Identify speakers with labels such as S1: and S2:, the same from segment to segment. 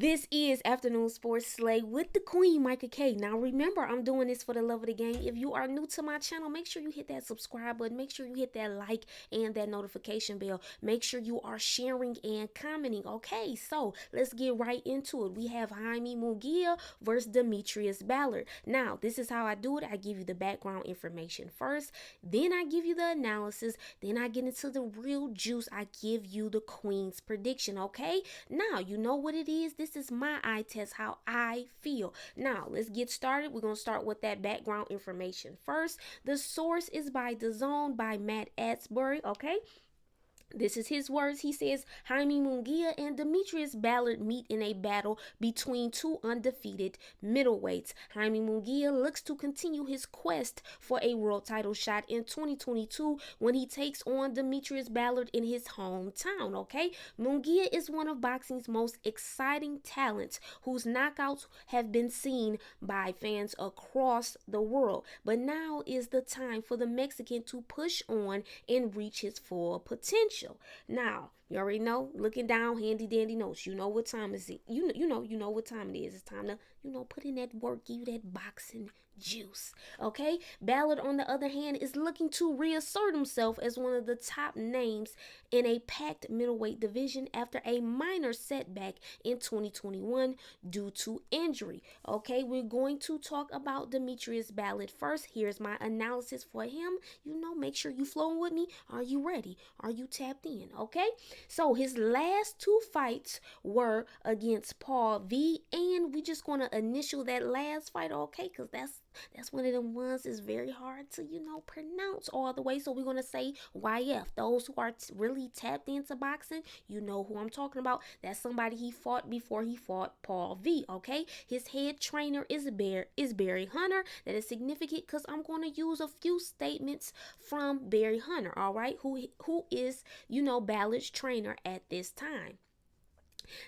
S1: This is Afternoon Sports Slay with the Queen, Micah K. Now remember, I'm doing this for the love of the game. If you are new to my channel, make sure you hit that subscribe button. Make sure you hit that like and that notification bell. Make sure you are sharing and commenting. Okay, so let's get right into it. We have JaimeMunguia versus Demetrius Ballard. Now, this is how I do it. I give you the background information first, then I give you the analysis, then I get into the real juice. I give you the Queen's prediction. Okay, now you know what it is. This is my eye test, how I feel. Now, let's get started. We're going to start with that background information first. The source is by DAZN by Matt Atsbury, okay? This is his words. He says, JaimeMunguia and Demetrius Ballard meet in a battle between two undefeated middleweights. JaimeMunguia looks to continue his quest for a world title shot in 2022 when he takes on Demetrius Ballard in his hometown, okay? Munguia is one of boxing's most exciting talents whose knockouts have been seen by fans across the world. But now is the time for the Mexican to push on and reach his full potential. Now, you already know, looking down, handy dandy notes. You know what time is it? You know what time it is. It's time to, put in that work, give you that boxing juice. Okay? Ballard, on the other hand, is looking to reassert himself as one of the top names in a packed middleweight division after a minor setback in 2021 due to injury. Okay, we're going to talk about Demetrius Ballard first. Here's my analysis for him. Make sure you flowing with me. Are you ready? Are you tapped in? Okay, so his last two fights were against Paul V, and we just gonna initial that last fight, okay? Because that's one of them ones is very hard to pronounce all the way. So we're gonna say YF. Those who are really tapped into boxing, you know who I'm talking about. That's somebody he fought before he fought Paul V. Okay, his head trainer is Barry Hunter. That is significant because I'm going to use a few statements from Barry Hunter. All right, who is Ballard's trainer at this time.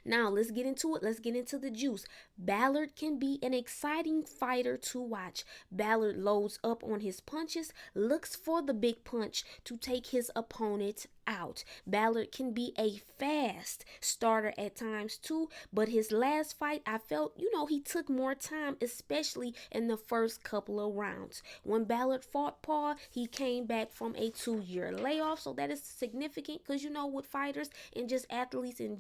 S1: Now, let's get into it. Let's get into the juice. Ballard can be an exciting fighter to watch. Ballard loads up on his punches, looks for the big punch to take his opponent out. Ballard can be a fast starter at times too, but his last fight, I felt, he took more time, especially in the first couple of rounds. When Ballard fought Paul, he came back from a 2-year layoff, so that is significant because, with fighters and just athletes in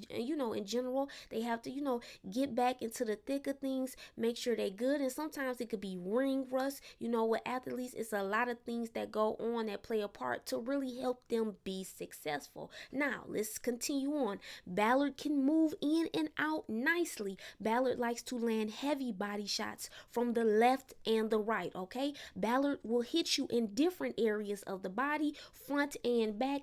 S1: general, they have to, get back into the thick of things, make sure they're good, and sometimes it could be ring rust. With athletes, it's a lot of things that go on that play a part to really help them be successful. Now, let's continue on. Ballard can move in and out nicely. Ballard likes to land heavy body shots from the left and the right, okay? Ballard will hit you in different areas of the body, front and back.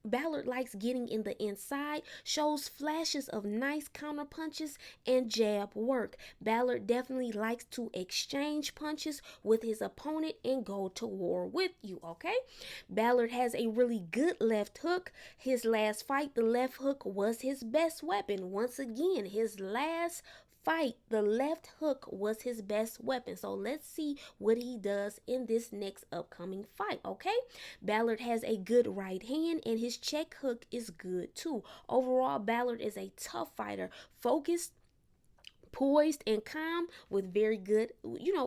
S1: Ballard likes getting in the inside, shows flashes of nice counter punches and jab work. Ballard definitely likes to exchange punches with his opponent and go to war with you, okay? Ballard has a really good left hook. His last fight, the left hook was his best weapon. Once again, his last fight, the left hook was his best weapon. So let's see what he does in this next upcoming fight, okay? Ballard has a good right hand and his check hook is good too. Overall, Ballard is a tough fighter, focused, poised, and calm with very good,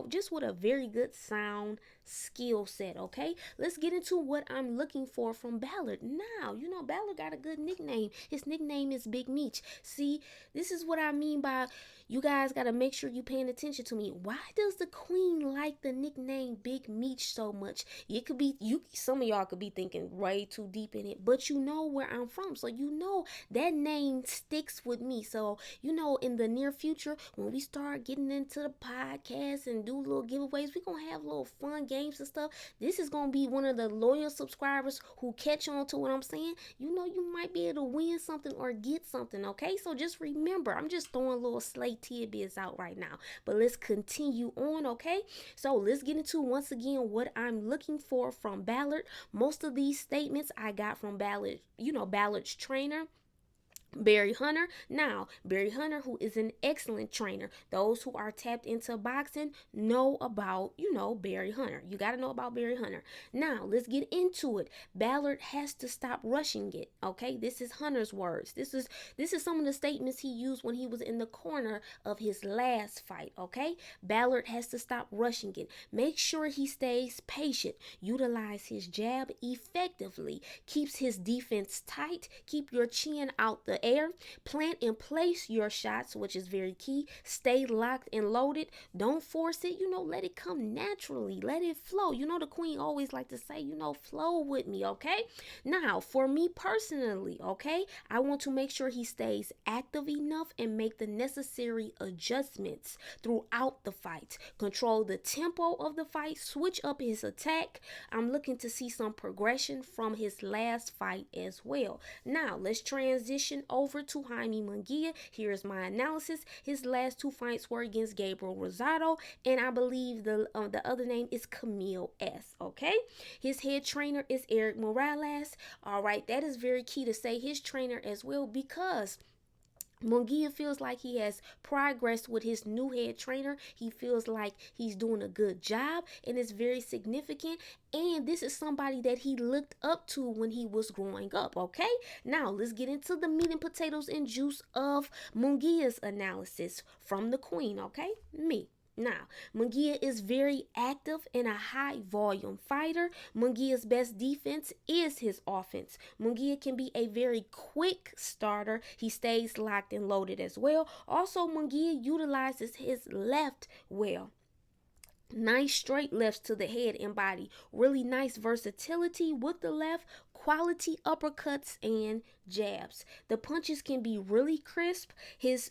S1: just with a very good sound skill set, okay? Let's get into what I'm looking for from Ballard. Now, Ballard got a good nickname. His nickname is Big Meech. See, this is what I mean by you guys got to make sure you paying attention to me. Why does the Queen like the nickname Big Meech so much? It could be, some of y'all could be thinking way too deep in it, but you know where I'm from, so that name sticks with me. So, in the near future, when we start getting into the podcast and do little giveaways, we're going to have little fun games and stuff. This is going to be one of the loyal subscribers who catch on to what I'm saying. You might be able to win something or get something, okay? So just remember, I'm just throwing little slate tidbits out right now. But let's continue on, okay? So let's get into, once again, what I'm looking for from Ballard. Most of these statements I got from Ballard, Ballard's trainer. Barry Hunter. Now, Barry Hunter, who is an excellent trainer. Those who are tapped into boxing know about, Barry Hunter. You got to know about Barry Hunter. Now, let's get into it. Ballard has to stop rushing it. Okay, this is Hunter's words. This is some of the statements he used when he was in the corner of his last fight. Okay, Ballard has to stop rushing it. Make sure he stays patient. Utilize his jab effectively. Keeps his defense tight. Keep your chin out the air. Plant and place your shots, which is very key. Stay locked and loaded. Don't force it. Let it come naturally. Let it flow. The queen always like to say, flow with me, okay? Now, for me personally, okay, I want to make sure he stays active enough and make the necessary adjustments throughout the fight. Control the tempo of the fight. Switch up his attack. I'm looking to see some progression from his last fight as well. Now, let's transition over to JaimeMunguia. Here's my analysis. His last two fights were against Gabriel Rosado, and I believe the other name is Camille S. Okay, his head trainer is Eric Morales. All right, that is very key to say his trainer as well, because Munguia feels like he has progressed with his new head trainer. He feels like he's doing a good job, and it's very significant. And this is somebody that he looked up to when he was growing up, okay? Now, let's get into the meat and potatoes and juice of Munguia's analysis from the queen, okay? Me. Now, Munguia is very active and a high volume fighter. Munguia's best defense is his offense. Munguia can be a very quick starter. He stays locked and loaded as well. Also, Munguia utilizes his left well. Nice straight lefts to the head and body. Really nice versatility with the left. Quality uppercuts and jabs. The punches can be really crisp.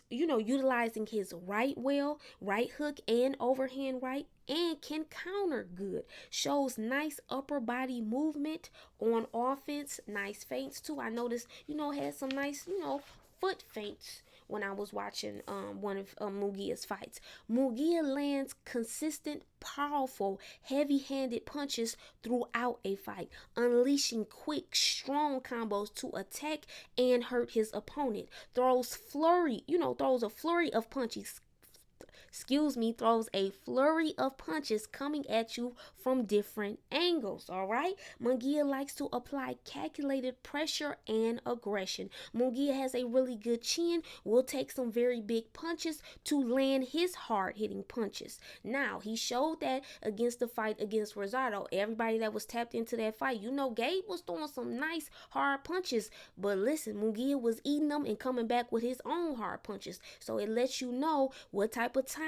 S1: Utilizing his right well, right hook and overhand right, and can counter good. Shows nice upper body movement on offense. Nice feints too. I noticed, had some nice, foot feints when I was watching one of Munguia's fights. Munguia lands consistent, powerful, heavy-handed punches throughout a fight, unleashing quick, strong combos to attack and hurt his opponent. Throws a flurry of punches. Throws a flurry of punches coming at you from different angles, all right? Munguia likes to apply calculated pressure and aggression. Munguia has a really good chin, will take some very big punches to land his hard-hitting punches. Now, he showed that against the fight against Rosado. Everybody that was tapped into that fight, Gabe was throwing some nice hard punches, but listen, Munguia was eating them and coming back with his own hard punches. So it lets you know what type of time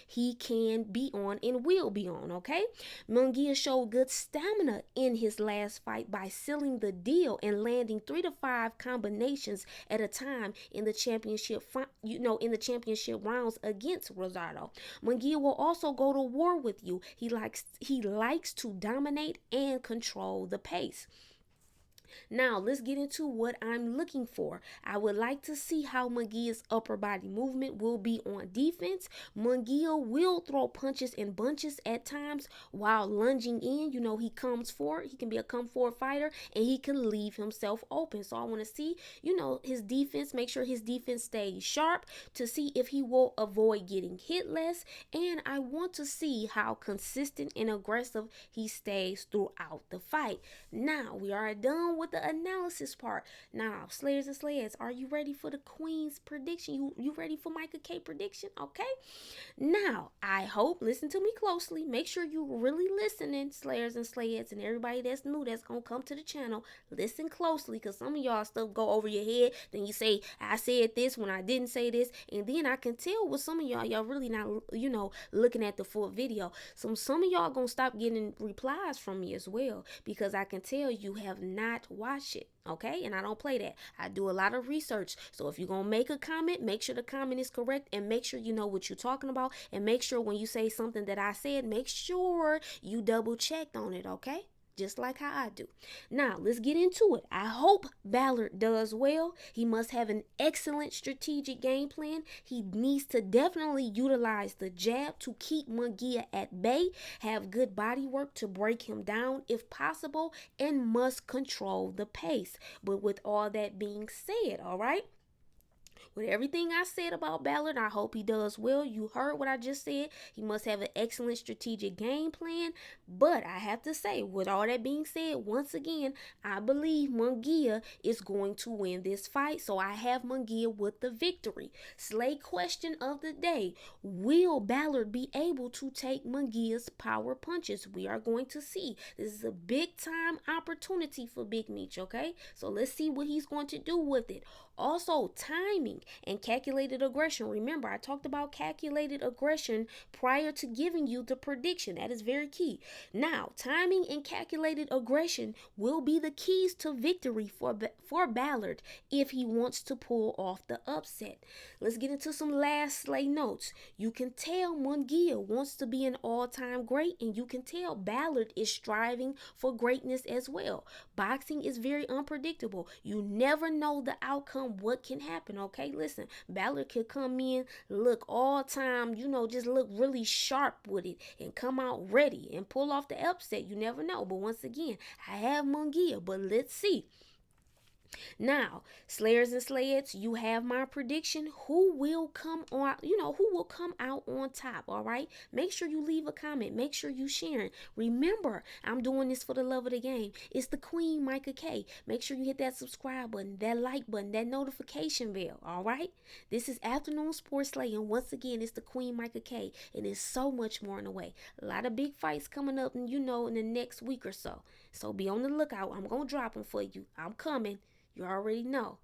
S1: he can be on and will be on, okay? Munguia showed good stamina in his last fight by sealing the deal and landing 3 to 5 combinations at a time in the championship rounds against Rosado. Munguia will also go to war with you. He likes to dominate and control the pace. Now, let's get into what I'm looking for. I would like to see how Munguia's upper body movement will be on defense. Munguia will throw punches in bunches at times while lunging in. He comes forward. He can be a come forward fighter, and he can leave himself open. So I want to see, his defense, make sure his defense stays sharp to see if he will avoid getting hit less. And I want to see how consistent and aggressive he stays throughout the fight. Now, we are done with the analysis part. Now, Slayers and Slayers, are you ready for the Queen's prediction? You ready for Micah K prediction? Okay. Now, I hope, listen to me closely. Make sure you really listening, Slayers and Slayers, and everybody that's new that's gonna come to the channel. Listen closely, because some of y'all stuff go over your head. Then you say, I said this when I didn't say this. And then I can tell with some of y'all really not, looking at the full video. Some of y'all gonna stop getting replies from me as well, because I can tell you have not watched it. Okay, and I don't play that. I do a lot of research. So if you're gonna make a comment, make sure the comment is correct, and make sure you know what you're talking about, and make sure when you say something that I said, make sure you double checked on it. Okay, just like how I do. Now, let's get into it. I hope Ballard does well. He must have an excellent strategic game plan. He needs to definitely utilize the jab to keep Munguia at bay, have good body work to break him down if possible, and must control the pace. But with all that being said, all right, With everything I said about Ballard, I hope he does well. You heard what I just said. He must have an excellent strategic game plan. But I have to say, with all that being said, once again, I believe Munguia is going to win this fight. So I have Munguia with the victory. Slay question of the day. Will Ballard be able to take Munguia's power punches? We are going to see. This is a big time opportunity for Big Meech, okay? So let's see what he's going to do with it. Also, timing and calculated aggression. Remember, I talked about calculated aggression prior to giving you the prediction. That is very key. Now, timing and calculated aggression will be the keys to victory for Ballard if he wants to pull off the upset. Let's get into some last Slay notes. You can tell Munguia wants to be an all-time great, and you can tell Ballard is striving for greatness as well. Boxing is very unpredictable. You never know the outcome, what can happen, okay? Listen, Ballard could come in, look all time, just look really sharp with it and come out ready and pull off the upset. You never know. But once again, I have Munguia, but let's see. Now, Slayers and Slayettes, you have my prediction. Who will come on, who will come out on top, all right? Make sure you leave a comment. Make sure you sharing. Remember, I'm doing this for the love of the game. It's the Queen, Micah K. Make sure you hit that subscribe button, that like button, that notification bell, all right? This is Afternoon Sports Slay, and once again, it's the Queen, Micah K. And there's so much more in the way. A lot of big fights coming up, in the next week or so. So be on the lookout. I'm going to drop them for you. I'm coming. You already know.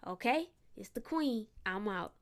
S1: Okay? It's the Queen. I'm out.